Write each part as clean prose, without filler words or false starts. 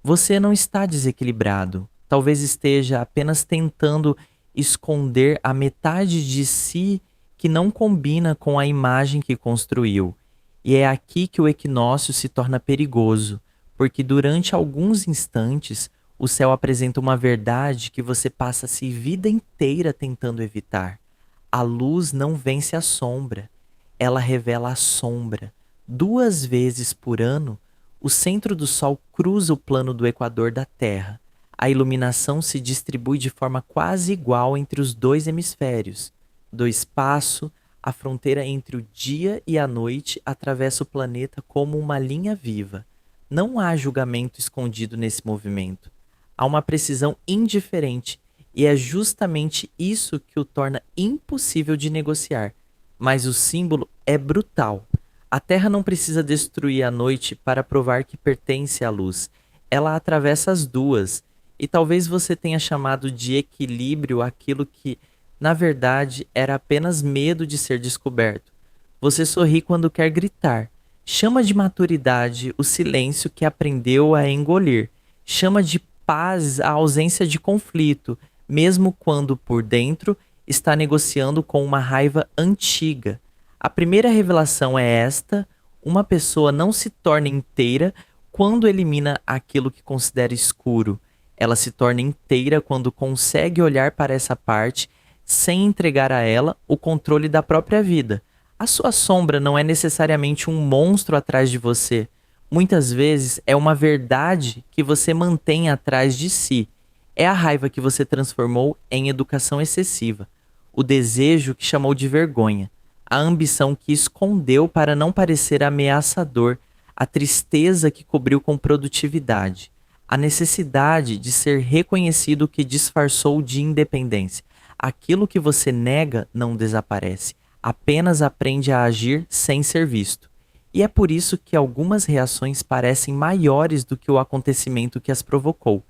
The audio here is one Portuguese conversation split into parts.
Você não está desequilibrado. Talvez esteja apenas tentando esconder a metade de si que não combina com a imagem que construiu. E é aqui que o equinócio se torna perigoso, porque durante alguns instantes o céu apresenta uma verdade que você passa-se vida inteira tentando evitar. A luz não vence a sombra, ela revela a sombra. 2 vezes por ano, o centro do Sol cruza o plano do equador da Terra. A iluminação se distribui de forma quase igual entre os dois hemisférios. Do espaço, a fronteira entre o dia e a noite atravessa o planeta como uma linha viva. Não há julgamento escondido nesse movimento. Há uma precisão indiferente, e é justamente isso que o torna impossível de negociar. Mas o símbolo é brutal. A Terra não precisa destruir a noite para provar que pertence à luz. Ela atravessa as duas. E talvez você tenha chamado de equilíbrio aquilo que, na verdade, era apenas medo de ser descoberto. Você sorri quando quer gritar. Chama de maturidade o silêncio que aprendeu a engolir. Chama de paz a ausência de conflito, mesmo quando por dentro está negociando com uma raiva antiga. A primeira revelação é esta: uma pessoa não se torna inteira quando elimina aquilo que considera escuro. Ela se torna inteira quando consegue olhar para essa parte sem entregar a ela o controle da própria vida. A sua sombra não é necessariamente um monstro atrás de você. Muitas vezes é uma verdade que você mantém atrás de si. É a raiva que você transformou em educação excessiva, o desejo que chamou de vergonha, a ambição que escondeu para não parecer ameaçador, a tristeza que cobriu com produtividade, a necessidade de ser reconhecido que disfarçou de independência. Aquilo que você nega não desaparece, apenas aprende a agir sem ser visto. E é por isso que algumas reações parecem maiores do que o acontecimento que as provocou.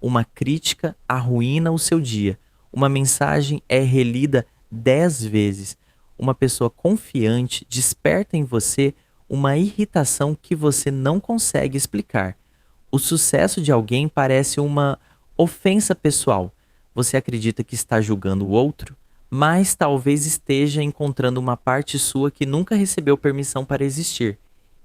Uma crítica arruína o seu dia. Uma mensagem é relida 10 vezes. Uma pessoa confiante desperta em você uma irritação que você não consegue explicar. O sucesso de alguém parece uma ofensa pessoal. Você acredita que está julgando o outro, mas talvez esteja encontrando uma parte sua que nunca recebeu permissão para existir.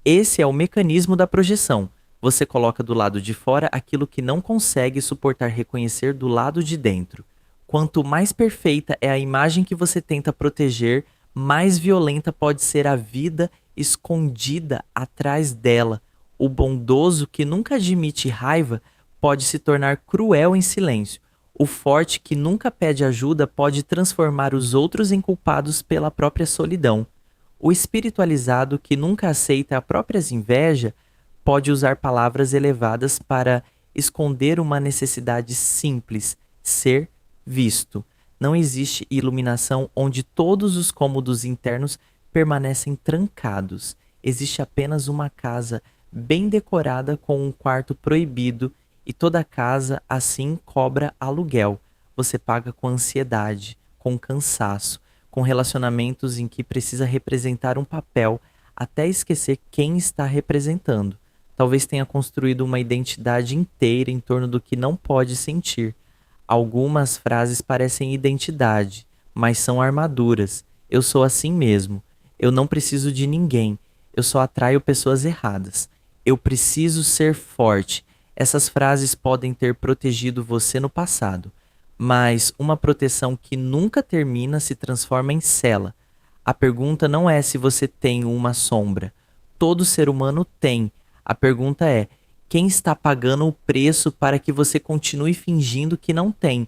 Esse é o mecanismo da projeção. Você coloca do lado de fora aquilo que não consegue suportar reconhecer do lado de dentro. Quanto mais perfeita é a imagem que você tenta proteger, mais violenta pode ser a vida escondida atrás dela. O bondoso que nunca admite raiva pode se tornar cruel em silêncio. O forte que nunca pede ajuda pode transformar os outros em culpados pela própria solidão. O espiritualizado que nunca aceita a própria inveja pode usar palavras elevadas para esconder uma necessidade simples: ser visto. Não existe iluminação onde todos os cômodos internos permanecem trancados. Existe apenas uma casa bem decorada com um quarto proibido, e toda casa assim cobra aluguel. Você paga com ansiedade, com cansaço, com relacionamentos em que precisa representar um papel até esquecer quem está representando. Talvez tenha construído uma identidade inteira em torno do que não pode sentir. Algumas frases parecem identidade, mas são armaduras. Eu sou assim mesmo. Eu não preciso de ninguém. Eu só atraio pessoas erradas. Eu preciso ser forte. Essas frases podem ter protegido você no passado, mas uma proteção que nunca termina se transforma em cela. A pergunta não é se você tem uma sombra. Todo ser humano tem. A pergunta é: quem está pagando o preço para que você continue fingindo que não tem?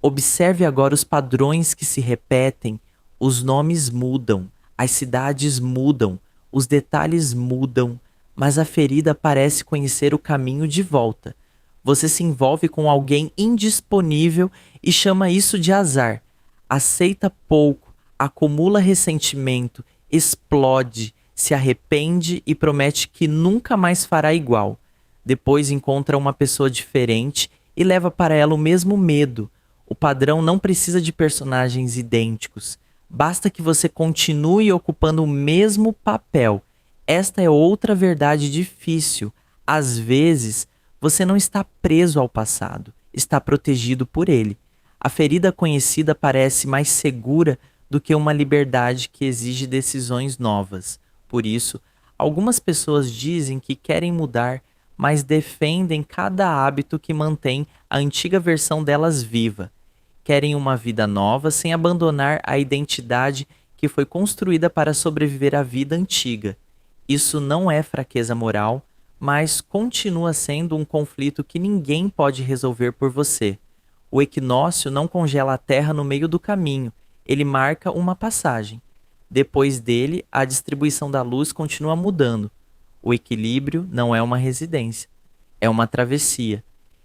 Observe agora os padrões que se repetem. Os nomes mudam, as cidades mudam, os detalhes mudam, mas a ferida parece conhecer o caminho de volta. Você se envolve com alguém indisponível e chama isso de azar. Aceita pouco, acumula ressentimento, explode, se arrepende e promete que nunca mais fará igual. Depois encontra uma pessoa diferente e leva para ela o mesmo medo. O padrão não precisa de personagens idênticos. Basta que você continue ocupando o mesmo papel. Esta é outra verdade difícil. Às vezes, Você não está preso ao passado, está protegido por ele. A ferida conhecida parece mais segura do que uma liberdade que exige decisões novas. Por isso, algumas pessoas dizem que querem mudar, mas defendem cada hábito que mantém a antiga versão delas viva. Querem uma vida nova sem abandonar a identidade que foi construída para sobreviver à vida antiga. Isso não é fraqueza moral, mas continua sendo um conflito que ninguém pode resolver por você. O equinócio não congela a terra no meio do caminho, ele marca uma passagem. Depois dele, a distribuição da luz continua mudando. O equilíbrio não é uma residência, é uma travessia.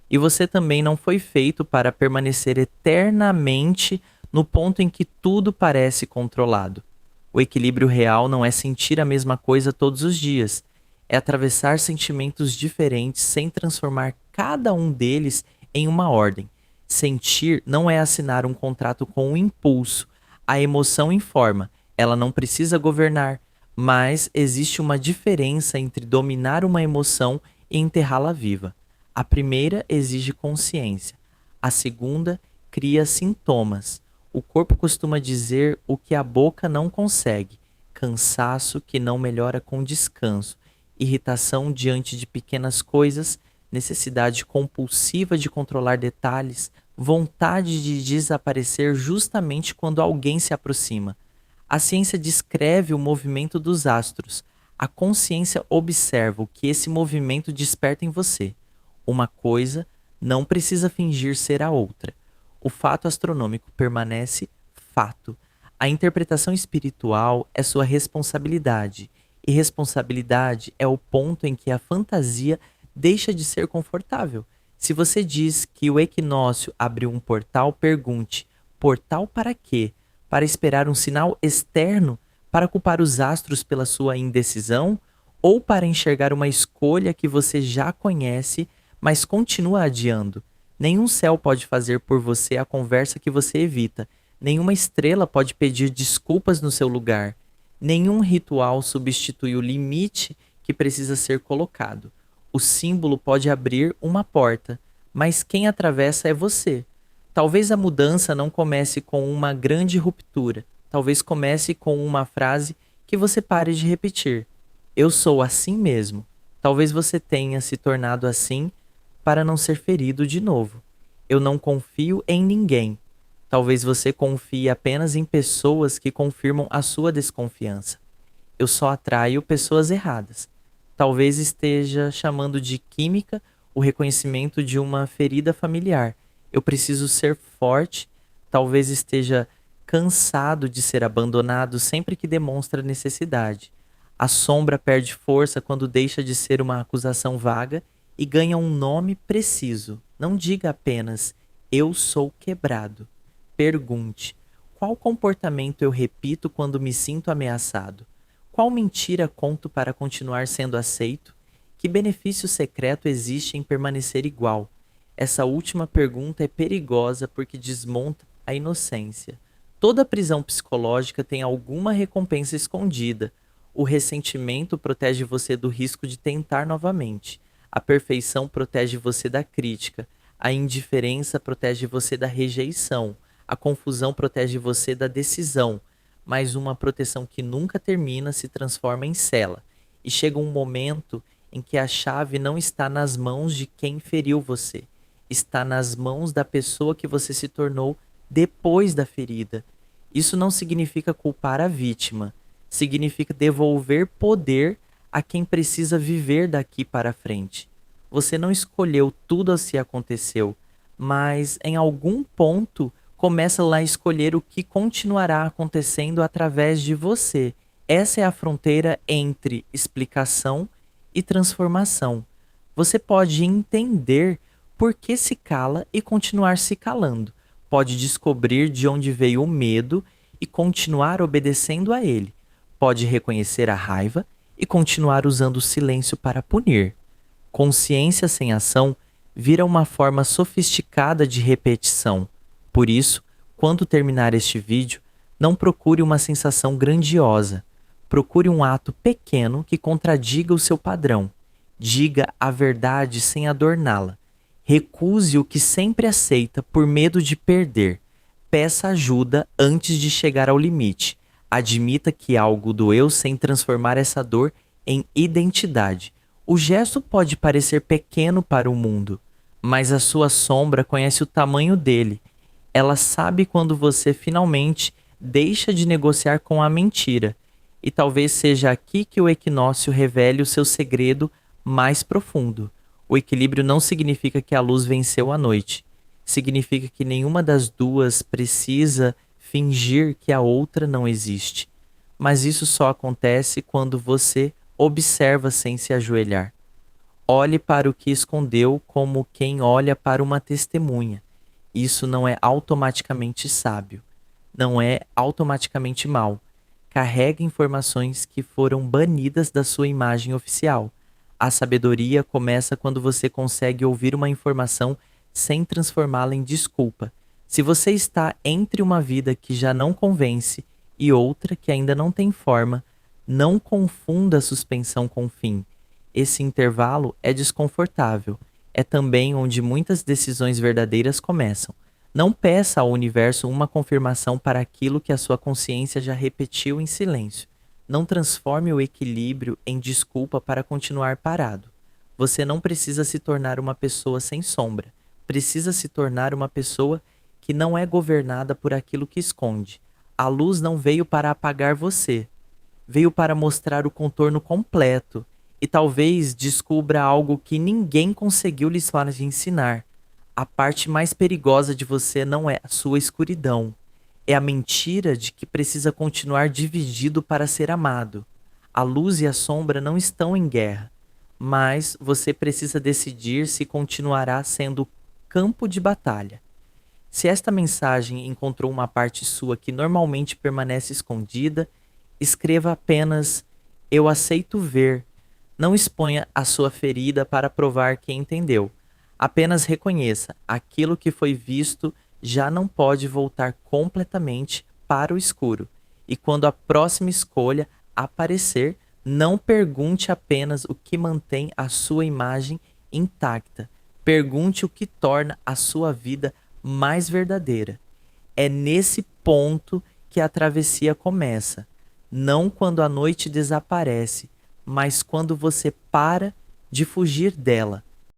E você também não foi feito para permanecer eternamente no ponto em que tudo parece controlado. O equilíbrio real não é sentir a mesma coisa todos os dias, é atravessar sentimentos diferentes sem transformar cada um deles em uma ordem. Sentir não é assinar um contrato com um impulso. A emoção informa, ela não precisa governar, mas existe uma diferença entre dominar uma emoção e enterrá-la viva. A primeira exige consciência, a segunda cria sintomas. O corpo costuma dizer o que a boca não consegue: cansaço que não melhora com descanso, irritação diante de pequenas coisas, necessidade compulsiva de controlar detalhes, vontade de desaparecer justamente quando alguém se aproxima. A ciência descreve o movimento dos astros. A consciência observa o que esse movimento desperta em você. Uma coisa não precisa fingir ser a outra. O fato astronômico permanece fato. A interpretação espiritual é sua responsabilidade. E responsabilidade é o ponto em que a fantasia deixa de ser confortável. Se você diz que o equinócio abriu um portal, pergunte: portal para quê? Para esperar um sinal externo? Para culpar os astros pela sua indecisão? Ou para enxergar uma escolha que você já conhece, mas continua adiando? Nenhum céu pode fazer por você a conversa que você evita. Nenhuma estrela pode pedir desculpas no seu lugar. Nenhum ritual substitui o limite que precisa ser colocado. O símbolo pode abrir uma porta, mas quem atravessa é você. Talvez a mudança não comece com uma grande ruptura. Talvez comece com uma frase que você pare de repetir: eu sou assim mesmo. Talvez você tenha se tornado assim para não ser ferido de novo. Eu não confio em ninguém. Talvez você confie apenas em pessoas que confirmam a sua desconfiança. Eu só atraio pessoas erradas. Talvez esteja chamando de química o reconhecimento de uma ferida familiar. Eu preciso ser forte. Talvez esteja cansado de ser abandonado sempre que demonstra necessidade. A sombra perde força quando deixa de ser uma acusação vaga e ganha um nome preciso. Não diga apenas: eu sou quebrado. Pergunte: qual comportamento eu repito quando me sinto ameaçado? Qual mentira conto para continuar sendo aceito? Que benefício secreto existe em permanecer igual? Essa última pergunta é perigosa porque desmonta a inocência. Toda prisão psicológica tem alguma recompensa escondida. O ressentimento protege você do risco de tentar novamente. A perfeição protege você da crítica. A indiferença protege você da rejeição. A confusão protege você da decisão. Mas uma proteção que nunca termina se transforma em cela. E chega um momento em que a chave não está nas mãos de quem feriu você. Está nas mãos da pessoa que você se tornou depois da ferida. Isso não significa culpar a vítima. Significa devolver poder a quem precisa viver daqui para frente. Você não escolheu tudo o que aconteceu, mas em algum ponto começa lá a escolher o que continuará acontecendo através de você. Essa é a fronteira entre explicação e transformação. Você pode entender por que se cala e continuar se calando. Pode descobrir de onde veio o medo e continuar obedecendo a ele. Pode reconhecer a raiva e continuar usando o silêncio para punir. Consciência sem ação vira uma forma sofisticada de repetição. Por isso, quando terminar este vídeo, não procure uma sensação grandiosa. Procure um ato pequeno que contradiga o seu padrão. Diga a verdade sem adorná-la. Recuse o que sempre aceita por medo de perder. Peça ajuda antes de chegar ao limite. Admita que algo doeu sem transformar essa dor em identidade. O gesto pode parecer pequeno para o mundo, mas a sua sombra conhece o tamanho dele. Ela sabe quando você finalmente deixa de negociar com a mentira. E talvez seja aqui que o equinócio revele o seu segredo mais profundo. O equilíbrio não significa que a luz venceu a noite. Significa que nenhuma das duas precisa fingir que a outra não existe. Mas isso só acontece quando você observa sem se ajoelhar. Olhe para o que escondeu como quem olha para uma testemunha. Isso não é automaticamente sábio. Não é automaticamente mal. Carrega informações que foram banidas da sua imagem oficial. A sabedoria começa quando você consegue ouvir uma informação sem transformá-la em desculpa. Se você está entre uma vida que já não convence e outra que ainda não tem forma, não confunda a suspensão com o fim. Esse intervalo é desconfortável. É também onde muitas decisões verdadeiras começam. Não peça ao universo uma confirmação para aquilo que a sua consciência já repetiu em silêncio. Não transforme o equilíbrio em desculpa para continuar parado. Você não precisa se tornar uma pessoa sem sombra. Precisa se tornar uma pessoa que não é governada por aquilo que esconde. A luz não veio para apagar você. Veio para mostrar o contorno completo. E talvez descubra algo que ninguém conseguiu lhe ensinar. A parte mais perigosa de você não é a sua escuridão. É a mentira de que precisa continuar dividido para ser amado. A luz e a sombra não estão em guerra, mas você precisa decidir se continuará sendo campo de batalha. Se esta mensagem encontrou uma parte sua que normalmente permanece escondida, escreva apenas "Eu aceito ver". Não exponha a sua ferida para provar que entendeu. Apenas reconheça: aquilo que foi visto já não pode voltar completamente para o escuro. E quando a próxima escolha aparecer, não pergunte apenas o que mantém a sua imagem intacta. Pergunte o que torna a sua vida mais verdadeira. É nesse ponto que a travessia começa. Não quando a noite desaparece, mas quando você para de fugir dela.